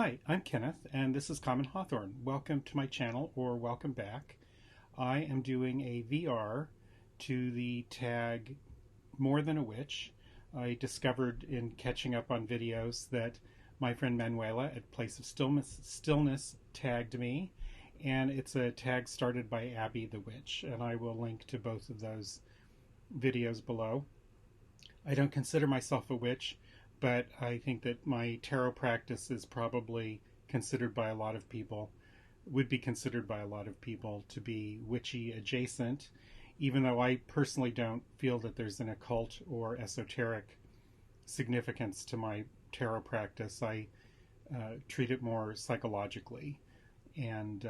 Hi, I'm Kenneth, and this is Common Hawthorne. Welcome to my channel, or welcome back. I am doing a VR to the tag More Than a Witch. I discovered in catching up on videos that my friend Manuela at Place of Stillness tagged me, and it's a tag started by Abby the Witch, and I will link to both of those videos below. I don't consider myself a witch, but I think that my tarot practice is probably considered by a lot of people, would be considered by a lot of people to be witchy adjacent, even though I personally don't feel that there's an occult or esoteric significance to my tarot practice. I treat it more psychologically. And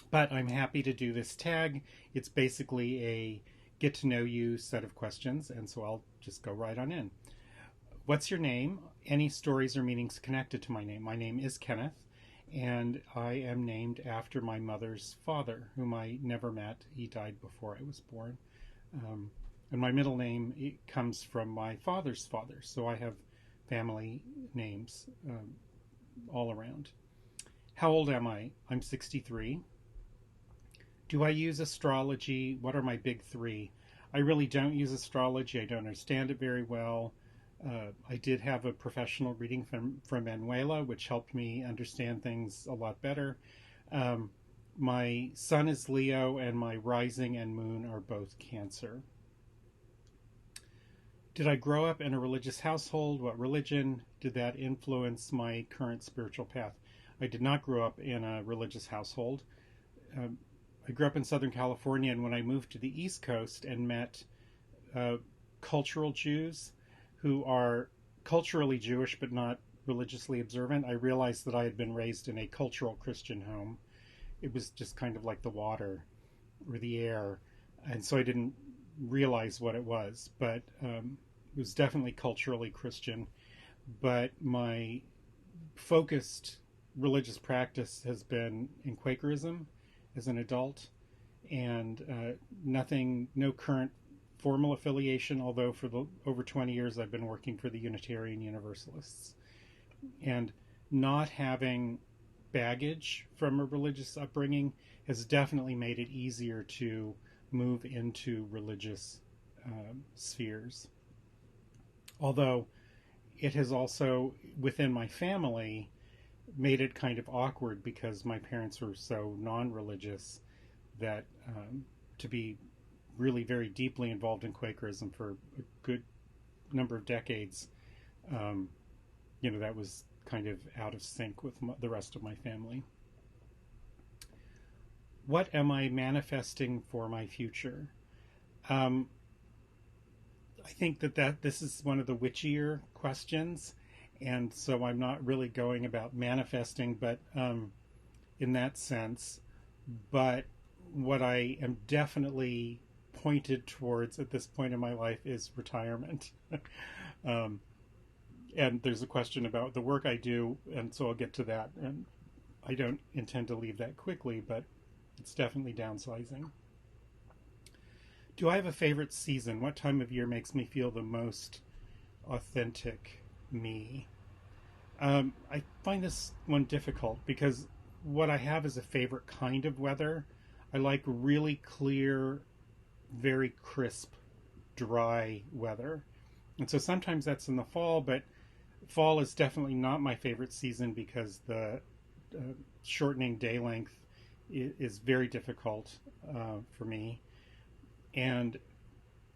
but I'm happy to do this tag. It's basically a get to know you set of questions, and so I'll just go right on in. What's your name? Any stories or meanings connected to my name? My name is Kenneth, and I am named after my mother's father, whom I never met. He died before I was born. And my middle name comes from my father's father, so I have family names all around. How old am I? I'm 63. Do I use astrology? What are my big three? I really don't use astrology. I don't understand it very well. I did have a professional reading from Manuela, which helped me understand things a lot better. My sun is Leo, and my rising and moon are both Cancer. Did I grow up in a religious household? What religion? Did that influence my current spiritual path? I did not grow up in a religious household. I grew up in Southern California, and when I moved to the East Coast and met cultural Jews who are culturally Jewish but not religiously observant, I realized that I had been raised in a cultural Christian home. It was just kind of like the water or the air, and so I didn't realize what it was, but it was definitely culturally Christian. But my focused religious practice has been in Quakerism as an adult, and no current formal affiliation, although for the over 20 years I've been working for the Unitarian Universalists. And not having baggage from a religious upbringing has definitely made it easier to move into religious spheres. Although it has also, within my family, made it kind of awkward because my parents were so non-religious that to be really very deeply involved in Quakerism for a good number of decades, that was kind of out of sync with the rest of my family. What am I manifesting for my future? I think that this is one of the witchier questions, and so I'm not really going about manifesting, but in that sense. But what I am definitely pointed towards at this point in my life is retirement. And there's a question about the work I do, and so I'll get to that. And I don't intend to leave that quickly, but it's definitely downsizing. Do I have a favorite season? What time of year makes me feel the most authentic me? I find this one difficult because what I have is a favorite kind of weather. I like really clear, very crisp, dry weather. And so sometimes that's in the fall, but fall is definitely not my favorite season because the shortening day length is very difficult for me. And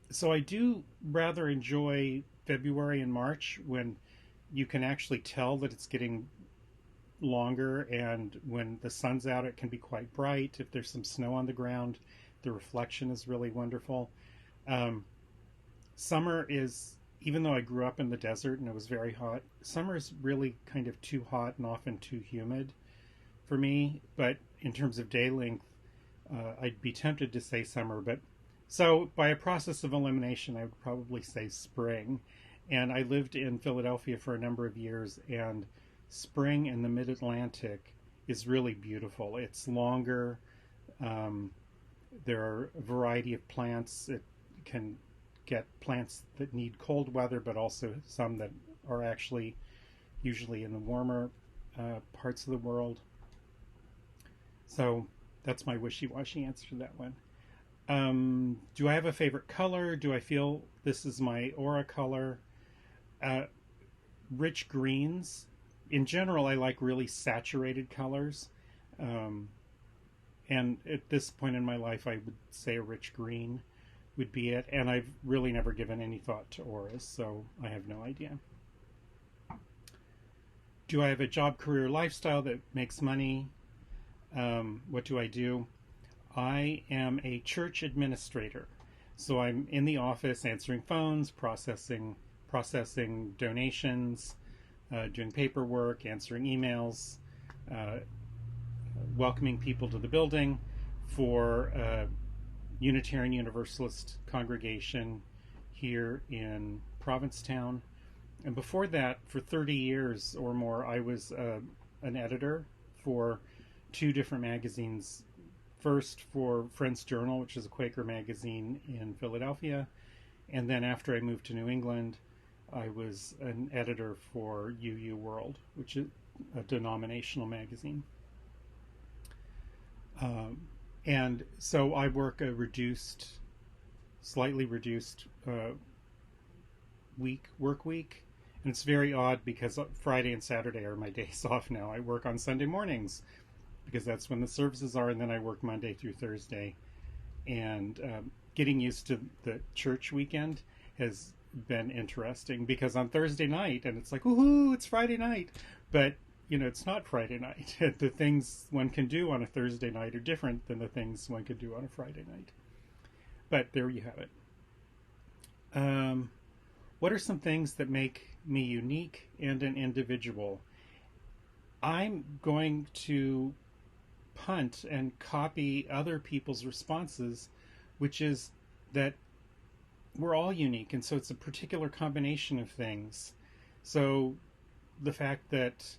so I do rather enjoy February and March, when you can actually tell that it's getting longer, and when the sun's out it can be quite bright. If there's some snow on the ground, the reflection is really wonderful. Summer is, even though I grew up in the desert and it was very hot, summer is really kind of too hot and often too humid for me. But in terms of day length, I'd be tempted to say summer, but so by a process of elimination I would probably say spring. And I lived in Philadelphia for a number of years, and spring in the mid-Atlantic is really beautiful. It's longer. There are a variety of plants. It can get plants that need cold weather, but also some that are actually usually in the warmer parts of the world. So that's my wishy-washy answer to that one. Do I have a favorite color? Do I feel this is my aura color? Rich greens. In general, I like really saturated colors. Um, and at this point in my life, I would say a rich green would be it. And I've really never given any thought to auras, so I have no idea. Do I have a job, career, lifestyle that makes money? What do I do? I am a church administrator. So I'm in the office answering phones, processing donations, doing paperwork, answering emails, uh, welcoming people to the building for a Unitarian Universalist congregation here in Provincetown. And before that, for 30 years or more, I was an editor for two different magazines. First for Friends Journal, which is a Quaker magazine in Philadelphia. And then after I moved to New England, I was an editor for UU World, which is a denominational magazine. And so I work a slightly reduced work week. And it's very odd because Friday and Saturday are my days off now. I work on Sunday mornings because that's when the services are, and then I work Monday through Thursday. And getting used to the church weekend has been interesting because on Thursday night, and it's like, woohoo, it's Friday night. But, it's not Friday night. The things one can do on a Thursday night are different than the things one could do on a Friday night. But there you have it. What are some things that make me unique and an individual? I'm going to punt and copy other people's responses, which is that we're all unique, and so it's a particular combination of things. So the fact that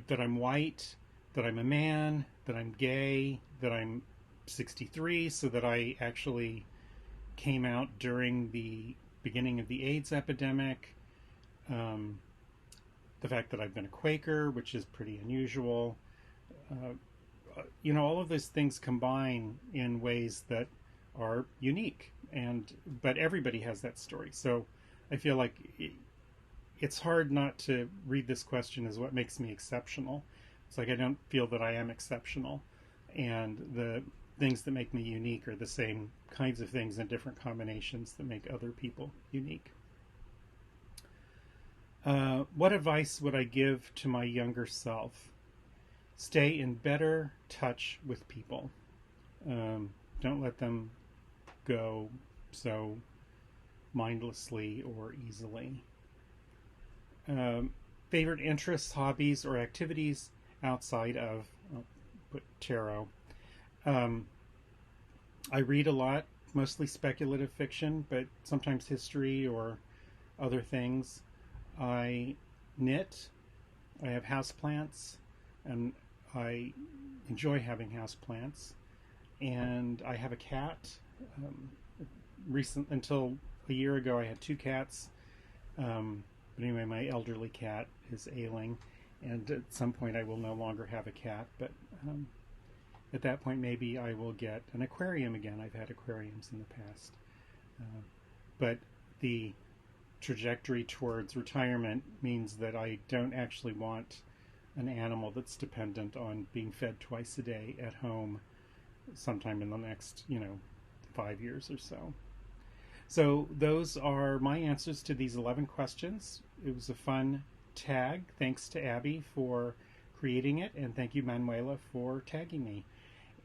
that I'm white, that I'm a man, that I'm gay, that I'm 63, so that I actually came out during the beginning of the AIDS epidemic. The fact that I've been a Quaker, which is pretty unusual. All of those things combine in ways that are unique, but everybody has that story. So I feel like it's hard not to read this question as what makes me exceptional. It's like I don't feel that I am exceptional, and the things that make me unique are the same kinds of things in different combinations that make other people unique. What advice would I give to my younger self? Stay in better touch with people. Don't let them go so mindlessly or easily. Favorite interests, hobbies, or activities outside of tarot. I read a lot, mostly speculative fiction, but sometimes history or other things. I knit. I have houseplants, and I enjoy having houseplants. And I have a cat. Until a year ago, I had two cats. But anyway, my elderly cat is ailing, and at some point I will no longer have a cat. But at that point, maybe I will get an aquarium again. I've had aquariums in the past. But the trajectory towards retirement means that I don't actually want an animal that's dependent on being fed twice a day at home sometime in the next, 5 years or so. So those are my answers to these 11 questions. It was a fun tag. Thanks to Abby for creating it, and thank you, Manuela, for tagging me.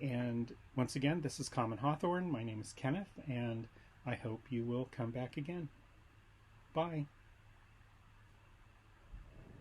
And once again, this is Common Hawthorne. My name is Kenneth, and I hope you will come back again. Bye.